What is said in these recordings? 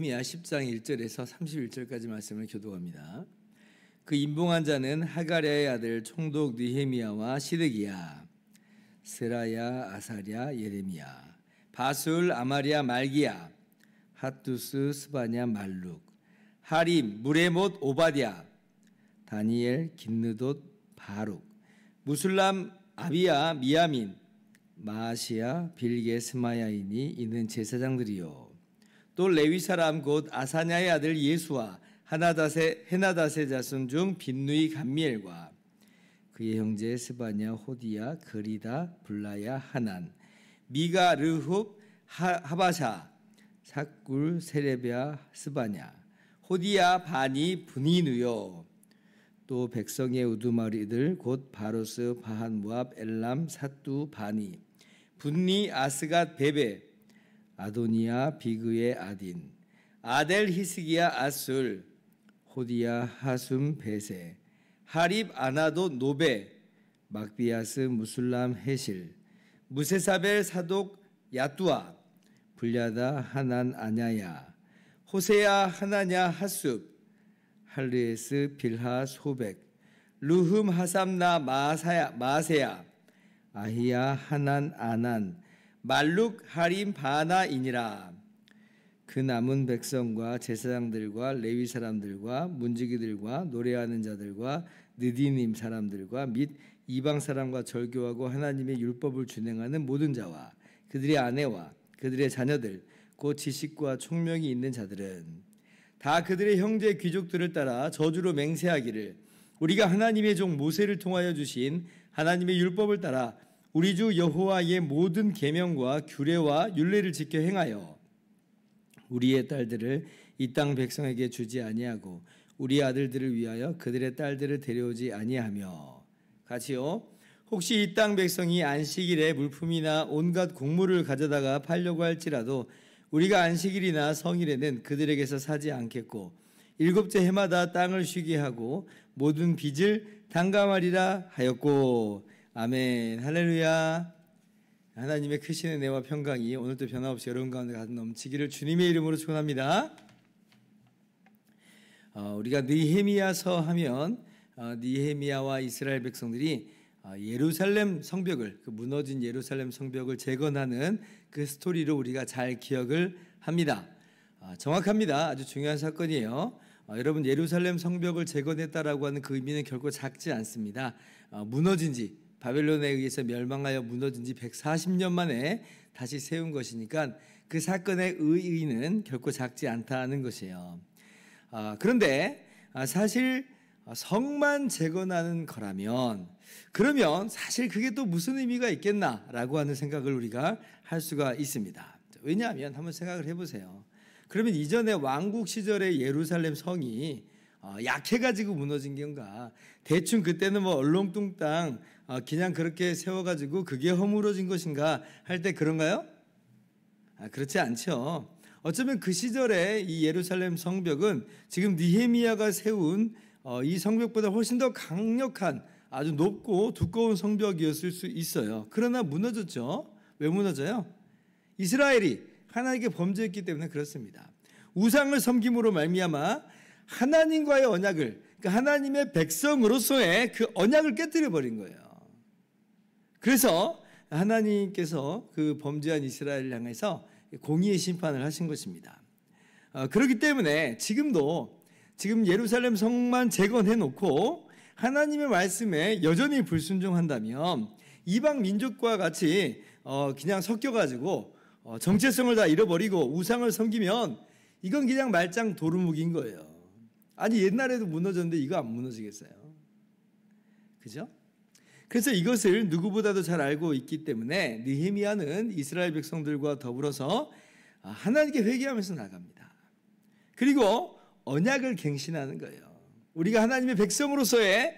느헤미야 10장 1절에서 31절까지 말씀을 교독합니다. 그 임봉한 자는 하가랴의 아들 총독 느헤미야와 시드기야, 스라야, 아사랴, 예레미야, 바술, 아마랴, 말기야, 핫두스, 스바냐, 말룩, 하림, 무레못, 오바댜, 다니엘, 긴느돗, 바룩, 무술람, 아비야, 미야민, 마아시야, 빌게, 스마야이니 이는 제사장들이요. 또 레위 사람 곧 아사냐의 아들 예수와 헤나닷의 자손 중 빈누이 감미엘과 그의 형제 스바냐, 호디야, 그리다, 블라야, 하난, 미가, 르흡, 하바샤, 삭굴, 세레베아, 스바냐, 호디야, 바니, 분이누요. 또 백성의 우두머리들 곧 바로스, 바한, 무압, 엘람, 사뚜, 바니, 분니, 아스갓, 베베, 아도니아, 비그의 아딘, 아델, 히스기야, 아술, 호디야, 하숨, 베세, 하립, 아나도, 노베, 막비아스, 무술람, 헤실, 무세사벨, 사독, 야뚜아, 불야다, 하난, 아냐야, 호세야, 하나냐, 하숲, 할르에스, 빌하, 소백, 루흠, 하삼나, 마세야, 아히야, 하난, 아난, 말룩, 하림, 바나이니라. 그 남은 백성과 제사장들과 레위 사람들과 문지기들과 노래하는 자들과 느디님 사람들과 및 이방 사람과 절교하고 하나님의 율법을 준행하는 모든 자와 그들의 아내와 그들의 자녀들 곧 지식과 총명이 있는 자들은 다 그들의 형제 귀족들을 따라 저주로 맹세하기를 우리가 하나님의 종 모세를 통하여 주신 하나님의 율법을 따라 우리 주 여호와의 모든 계명과 규례와 율례를 지켜 행하여 우리의 딸들을 이 땅 백성에게 주지 아니하고 우리 아들들을 위하여 그들의 딸들을 데려오지 아니하며 같이요. 혹시 이 땅 백성이 안식일에 물품이나 온갖 곡물을 가져다가 팔려고 할지라도 우리가 안식일이나 성일에는 그들에게서 사지 않겠고 일곱째 해마다 땅을 쉬게 하고 모든 빚을 탕감하리라 하였고 아멘. 할렐루야. 하나님의 크신 은혜와 평강이 오늘도 변함없이 여러분 가운데 가득 넘치기를 주님의 이름으로 축원합니다. 우리가 느헤미야서 하면 느헤미야와 이스라엘 백성들이 예루살렘 성벽을 그 무너진 예루살렘 성벽을 재건하는 그 스토리로 우리가 잘 기억을 합니다. 정확합니다. 아주 중요한 사건이에요. 여러분 예루살렘 성벽을 재건했다라고 하는 그 의미는 결코 작지 않습니다. 무너진 지 바벨론에 의해서 멸망하여 무너진 지 140년 만에 다시 세운 것이니까 그 사건의 의의는 결코 작지 않다는 것이에요. 그런데 사실 성만 재건하는 거라면 그러면 사실 그게 또 무슨 의미가 있겠나라고 하는 생각을 우리가 할 수가 있습니다. 왜냐하면 한번 생각을 해보세요. 그러면 이전에 왕국 시절의 예루살렘 성이 약해가지고 무너진 건가? 대충 그때는 뭐 얼렁뚱땅 그냥 그렇게 세워가지고 그게 허물어진 것인가 할 때 그런가요? 그렇지 않죠. 어쩌면 그 시절에 이 예루살렘 성벽은 지금 느헤미야가 세운 이 성벽보다 훨씬 더 강력한 아주 높고 두꺼운 성벽이었을 수 있어요. 그러나 무너졌죠. 왜 무너져요? 이스라엘이 하나님께 범죄했기 때문에 그렇습니다. 우상을 섬김으로 말미암아 하나님과의 언약을, 그러니까 하나님의 백성으로서의 그 언약을 깨뜨려 버린 거예요. 그래서 하나님께서 그 범죄한 이스라엘을 향해서 공의의 심판을 하신 것입니다. 그렇기 때문에 지금 예루살렘 성만 재건해 놓고 하나님의 말씀에 여전히 불순종한다면 이방 민족과 같이 그냥 섞여가지고 정체성을 다 잃어버리고 우상을 섬기면 이건 그냥 말짱 도루묵인 거예요. 아니 옛날에도 무너졌는데 이거 안 무너지겠어요? 그죠? 그래서 이것을 누구보다도 잘 알고 있기 때문에 느헤미야는 이스라엘 백성들과 더불어서 하나님께 회개하면서 나갑니다. 그리고 언약을 갱신하는 거예요. 우리가 하나님의 백성으로서의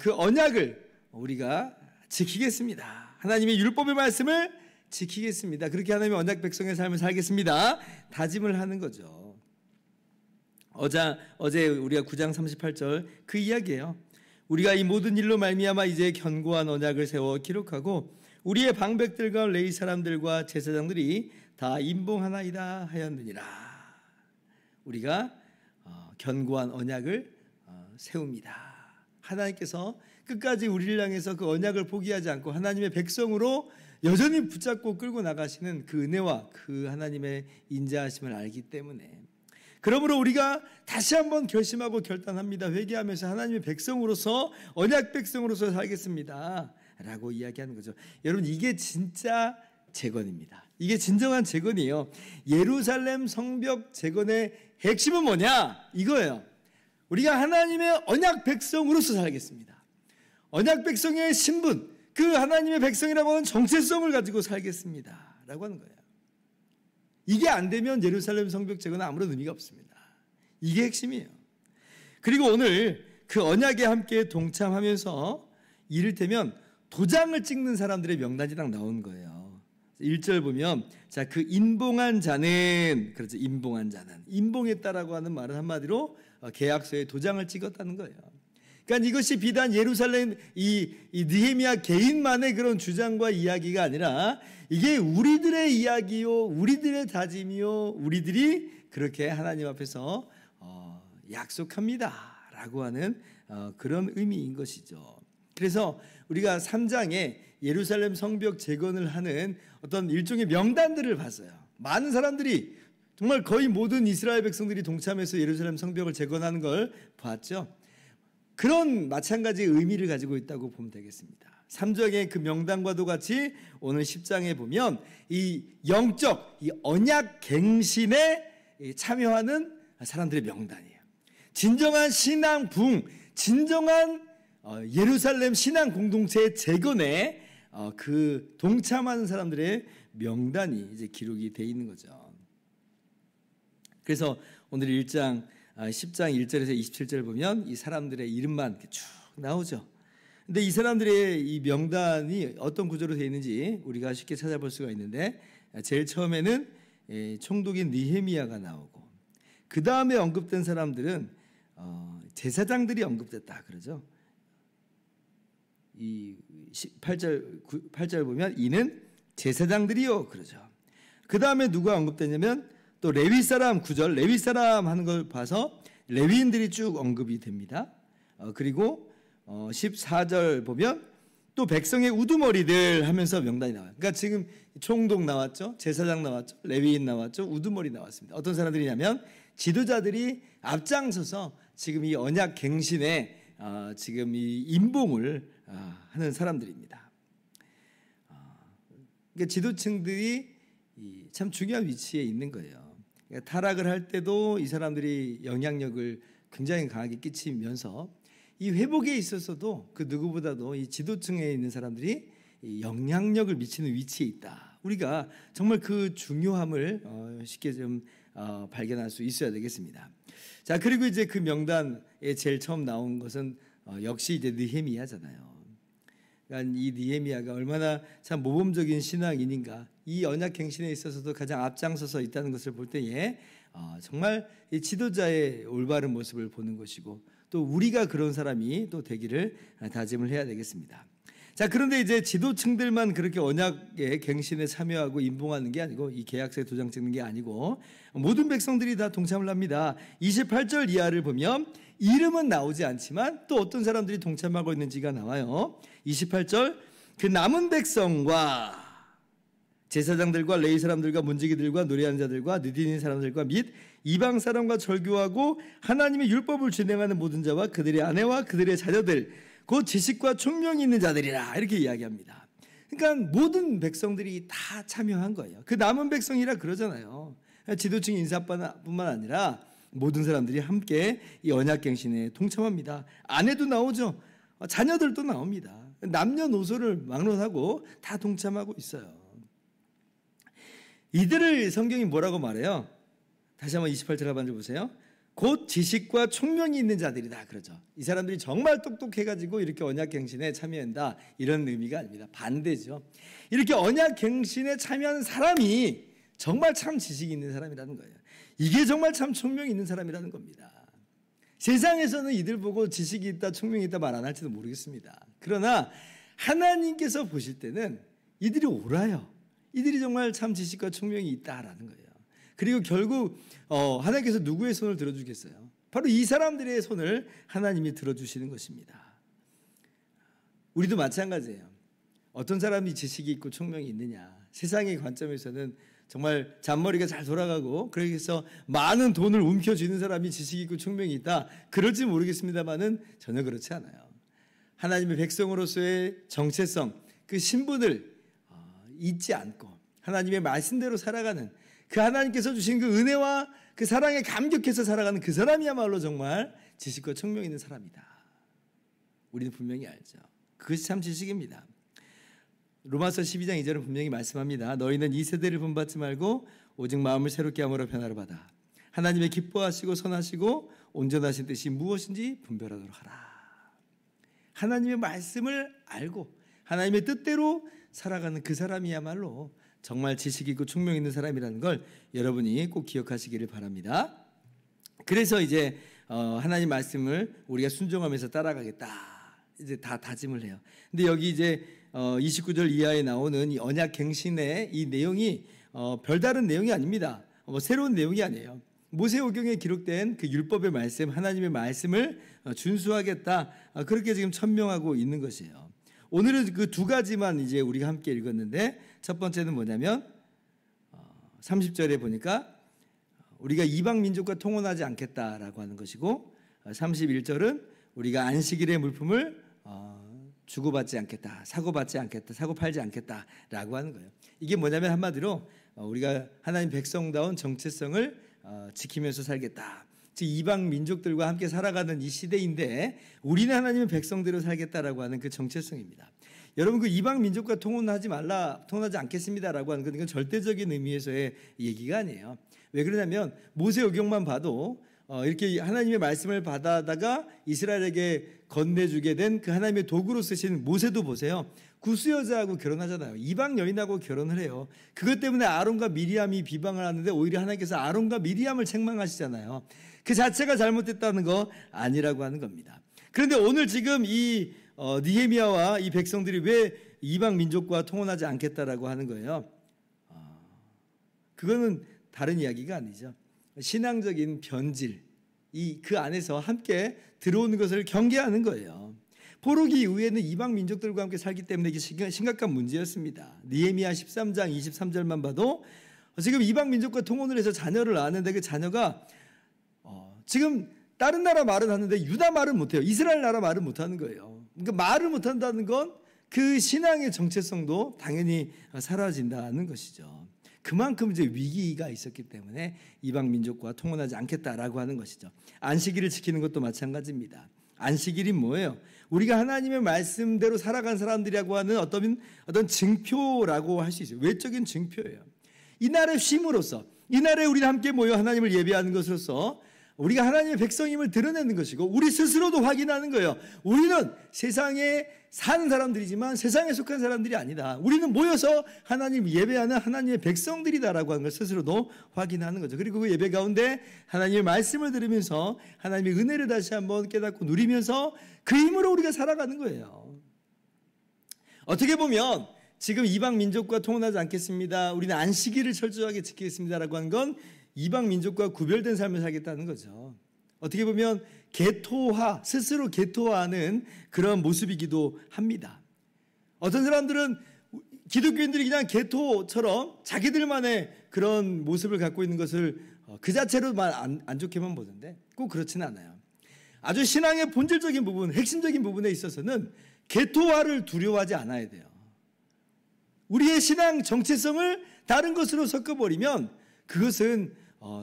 그 언약을 우리가 지키겠습니다. 하나님의 율법의 말씀을 지키겠습니다. 그렇게 하나님의 언약 백성의 삶을 살겠습니다. 다짐을 하는 거죠. 어제 우리가 9장 38절 그 이야기예요. 우리가 이 모든 일로 말미암아 이제 견고한 언약을 세워 기록하고 우리의 방백들과 레위 사람들과 제사장들이 다 임봉하나이다 하였느니라. 우리가 견고한 언약을 세웁니다. 하나님께서 끝까지 우리를 향해서 그 언약을 포기하지 않고 하나님의 백성으로 여전히 붙잡고 끌고 나가시는 그 은혜와 그 하나님의 인자하심을 알기 때문에, 그러므로 우리가 다시 한번 결심하고 결단합니다. 회개하면서 하나님의 백성으로서, 언약 백성으로서 살겠습니다 라고 이야기하는 거죠. 여러분, 이게 진짜 재건입니다. 이게 진정한 재건이에요. 예루살렘 성벽 재건의 핵심은 뭐냐? 이거예요. 우리가 하나님의 언약 백성으로서 살겠습니다. 언약 백성의 신분, 그 하나님의 백성이라고 하는 정체성을 가지고 살겠습니다 라고 하는 거예요. 이게 안 되면 예루살렘 성벽 재건은 아무런 의미가 없습니다. 이게 핵심이에요. 그리고 오늘 그 언약에 함께 동참하면서 이를테면 도장을 찍는 사람들의 명단이 딱 나온 거예요. 1절 보면, 자, 그 인봉한 자는, 그렇죠, 인봉한 자는, 인봉했다라고 하는 말은 한마디로 계약서에 도장을 찍었다는 거예요. 그러니까 이것이 비단 예루살렘 이 느헤미야 개인만의 그런 주장과 이야기가 아니라, 이게 우리들의 이야기요, 우리들의 다짐이요, 우리들이 그렇게 하나님 앞에서 약속합니다라고 하는 그런 의미인 것이죠. 그래서 우리가 3장에 예루살렘 성벽 재건을 하는 어떤 일종의 명단들을 봤어요. 많은 사람들이, 정말 거의 모든 이스라엘 백성들이 동참해서 예루살렘 성벽을 재건하는 걸 봤죠. 그런 마찬가지의 의미를 가지고 있다고 보면 되겠습니다. 3장의 그 명단과도 같이 오늘 10장에 보면 이 영적, 이 언약 갱신에 참여하는 사람들의 명단이에요. 진정한 신앙 부흥, 진정한 예루살렘 신앙 공동체의 재건에 그 동참하는 사람들의 명단이 이제 기록이 돼 있는 거죠. 그래서 오늘 1장 10장 1절에서 27절을 보면 이 사람들의 이름만 이렇게 쭉 나오죠. 근데 이 사람들의 이 명단이 어떤 구조로 되어 있는지 우리가 쉽게 찾아볼 수가 있는데, 제일 처음에는 총독인 느헤미야가 나오고, 그 다음에 언급된 사람들은 제사장들이 언급됐다 그러죠. 이 8절 보면 이는 제사장들이요 그러죠. 그 다음에 누가 언급되냐면 또 레위 사람, 9절 레위 사람 하는 걸 봐서 레위인들이 쭉 언급이 됩니다. 그리고 14절 보면 또 백성의 우두머리들 하면서 명단이 나와요. 그러니까 지금 총독 나왔죠, 제사장 나왔죠, 레위인 나왔죠, 우두머리 나왔습니다. 어떤 사람들이냐면 지도자들이 앞장서서 지금 이 언약 갱신에 지금 이 인봉을 하는 사람들입니다. 그러니까 지도층들이 참 중요한 위치에 있는 거예요. 그러니까 타락을 할 때도 이 사람들이 영향력을 굉장히 강하게 끼치면서 이 회복에 있어서도 그 누구보다도 이 지도층에 있는 사람들이 이 영향력을 미치는 위치에 있다. 우리가 정말 그 중요함을 쉽게 좀 발견할 수 있어야 되겠습니다. 자, 그리고 이제 그 명단에 제일 처음 나온 것은 역시 이제 느헤미야잖아요. 그러니까 이 느헤미야가 얼마나 참 모범적인 신앙인인가, 이 언약 갱신에 있어서도 가장 앞장서서 있다는 것을 볼 때에 정말 이 지도자의 올바른 모습을 보는 것이고, 또 우리가 그런 사람이 또 되기를 다짐을 해야 되겠습니다. 자, 그런데 이제 지도층들만 그렇게 언약의 갱신에 참여하고 인봉하는 게 아니고, 이 계약서에 도장 찍는 게 아니고 모든 백성들이 다 동참을 합니다. 28절 이하를 보면 이름은 나오지 않지만 또 어떤 사람들이 동참하고 있는지가 나와요. 28절 그 남은 백성과 제사장들과 레위 사람들과 문지기들과 노래하는 자들과 느디닌 사람들과 및 이방 사람과 절교하고 하나님의 율법을 진행하는 모든 자와 그들의 아내와 그들의 자녀들 곧 지식과 총명이 있는 자들이라, 이렇게 이야기합니다. 그러니까 모든 백성들이 다 참여한 거예요. 그 남은 백성이라 그러잖아요. 지도층 인사뿐만 아니라 모든 사람들이 함께 이 언약갱신에 동참합니다. 아내도 나오죠. 자녀들도 나옵니다. 남녀노소를 막론하고 다 동참하고 있어요. 이들을 성경이 뭐라고 말해요? 다시 한번 28절 하반절 보세요. 곧 지식과 총명이 있는 자들이다 그러죠. 이 사람들이 정말 똑똑해가지고 이렇게 언약갱신에 참여한다, 이런 의미가 아닙니다. 반대죠. 이렇게 언약갱신에 참여하는 사람이 정말 참 지식이 있는 사람이라는 거예요. 이게 정말 참 총명이 있는 사람이라는 겁니다. 세상에서는 이들 보고 지식이 있다, 총명이 있다 말 안 할지도 모르겠습니다. 그러나 하나님께서 보실 때는 이들이 옳아요. 이들이 정말 참 지식과 총명이 있다라는 거예요. 그리고 결국 하나님께서 누구의 손을 들어주겠어요? 바로 이 사람들의 손을 하나님이 들어주시는 것입니다. 우리도 마찬가지예요. 어떤 사람이 지식이 있고 총명이 있느냐. 세상의 관점에서는 정말 잔머리가 잘 돌아가고 그래서 많은 돈을 움켜쥐는 사람이 지식이 있고 총명이 있다. 그럴지 모르겠습니다만은 전혀 그렇지 않아요. 하나님의 백성으로서의 정체성, 그 신분을 잊지 않고 하나님의 말씀대로 살아가는 그 하나님께서 주신 그 은혜와 그 사랑에 감격해서 살아가는 그 사람이야말로 정말 지식과 총명이 있는 사람이다. 우리는 분명히 알죠. 그것이 참 지식입니다. 로마서 12장 2절은 분명히 말씀합니다. 너희는 이 세대를 본받지 말고 오직 마음을 새롭게 함으로 변화를 받아 하나님의 기뻐하시고 선하시고 온전하신 뜻이 무엇인지 분별하도록 하라. 하나님의 말씀을 알고 하나님의 뜻대로 살아가는 그 사람이야말로 정말 지식 있고 총명 있는 사람이라는 걸 여러분이 꼭 기억하시기를 바랍니다. 그래서 이제 하나님 말씀을 우리가 순종하면서 따라가겠다. 이제 다 다짐을 해요. 근데 여기 이제 29절 이하에 나오는 이 언약 갱신의 이 내용이 별다른 내용이 아닙니다. 새로운 내용이 아니에요. 모세오경에 기록된 그 율법의 말씀, 하나님의 말씀을 준수하겠다. 그렇게 지금 천명하고 있는 것이에요. 오늘은 그 두 가지만 이제 우리가 함께 읽었는데 첫 번째는 뭐냐면 30절에 보니까 우리가 이방 민족과 통혼하지 않겠다라고 하는 것이고 31절은 우리가 안식일의 물품을 주고받지 않겠다, 사고받지 않겠다, 사고팔지 않겠다라고 하는 거예요. 이게 뭐냐면 한마디로 우리가 하나님 백성다운 정체성을 지키면서 살겠다. 즉 이방 민족들과 함께 살아가는 이 시대인데 우리는 하나님의 백성대로 살겠다라고 하는 그 정체성입니다. 여러분 그 이방 민족과 통혼하지 않겠습니다라고 하는 건 이건 절대적인 의미에서의 얘기가 아니에요. 왜 그러냐면 모세오경만 봐도 이렇게 하나님의 말씀을 받아다가 이스라엘에게 건네주게 된 그 하나님의 도구로 쓰신 모세도 보세요. 구스 여자하고 결혼하잖아요. 이방 여인하고 결혼을 해요. 그것 때문에 아론과 미리암이 비방을 하는데 오히려 하나님께서 아론과 미리암을 책망하시잖아요. 그 자체가 잘못됐다는 거 아니라고 하는 겁니다. 그런데 오늘 지금 이 느헤미야와 이 백성들이 왜 이방 민족과 통혼하지 않겠다라고 하는 거예요. 그거는 다른 이야기가 아니죠. 신앙적인 변질, 그 안에서 함께 들어오는 것을 경계하는 거예요. 포로기 이후에는 이방 민족들과 함께 살기 때문에 이게 심각한 문제였습니다. 느헤미야 13장 23절만 봐도 지금 이방 민족과 통혼을 해서 자녀를 낳았는데 그 자녀가 지금 다른 나라 말은 하는데 유다 말은 못해요. 이스라엘 나라 말은 못하는 거예요. 그러니까 말을 못한다는 건 그 신앙의 정체성도 당연히 사라진다는 것이죠. 그만큼 이제 위기가 있었기 때문에 이방 민족과 통혼하지 않겠다라고 하는 것이죠. 안식일을 지키는 것도 마찬가지입니다. 안식일이 뭐예요? 우리가 하나님의 말씀대로 살아간 사람들이라고 하는 어떤 증표라고 할 수 있어요. 외적인 증표예요. 이날의 쉼으로써, 이날에 우리는 함께 모여 하나님을 예배하는 것으로서 우리가 하나님의 백성임을 드러내는 것이고 우리 스스로도 확인하는 거예요. 우리는 세상에 사는 사람들이지만 세상에 속한 사람들이 아니다. 우리는 모여서 하나님 예배하는 하나님의 백성들이다라고 하는 걸 스스로도 확인하는 거죠. 그리고 그 예배 가운데 하나님의 말씀을 들으면서 하나님의 은혜를 다시 한번 깨닫고 누리면서 그 힘으로 우리가 살아가는 거예요. 어떻게 보면 지금 이방 민족과 통혼하지 않겠습니다. 우리는 안식일을 철저하게 지키겠습니다라고 하는 건 이방 민족과 구별된 삶을 살겠다는 거죠. 어떻게 보면 개토화, 스스로 개토화하는 그런 모습이기도 합니다. 어떤 사람들은 기독교인들이 그냥 개토처럼 자기들만의 그런 모습을 갖고 있는 것을 그 자체로만 안 좋게만 보는데 꼭 그렇지는 않아요. 아주 신앙의 본질적인 부분, 핵심적인 부분에 있어서는 개토화를 두려워하지 않아야 돼요. 우리의 신앙 정체성을 다른 것으로 섞어버리면 그것은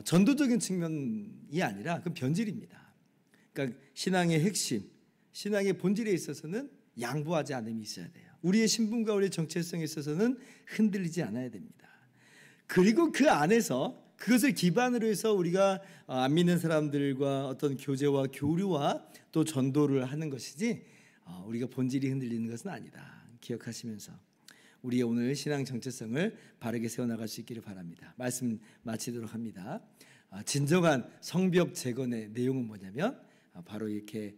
전도적인 측면이 아니라 그 변질입니다. 그러니까 신앙의 핵심, 신앙의 본질에 있어서는 양보하지 않음이 있어야 돼요. 우리의 신분과 우리의 정체성에 있어서는 흔들리지 않아야 됩니다. 그리고 그 안에서 그것을 기반으로 해서 우리가 안 믿는 사람들과 어떤 교제와 교류와 또 전도를 하는 것이지 우리가 본질이 흔들리는 것은 아니다. 기억하시면서 우리의 오늘 신앙 정체성을 바르게 세워나갈 수 있기를 바랍니다. 말씀 마치도록 합니다. 진정한 성벽 재건의 내용은 뭐냐면 바로 이렇게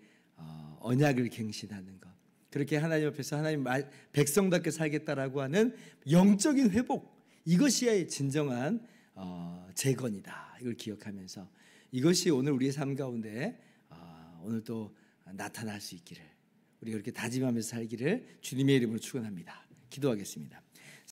언약을 갱신하는 것. 그렇게 하나님 앞에서 하나님 백성답게 살겠다라고 하는 영적인 회복. 이것이 진정한 재건이다. 이걸 기억하면서 이것이 오늘 우리의 삶 가운데 오늘 또 나타날 수 있기를, 우리가 그렇게 다짐하면서 살기를 주님의 이름으로 축원합니다. 기도하겠습니다.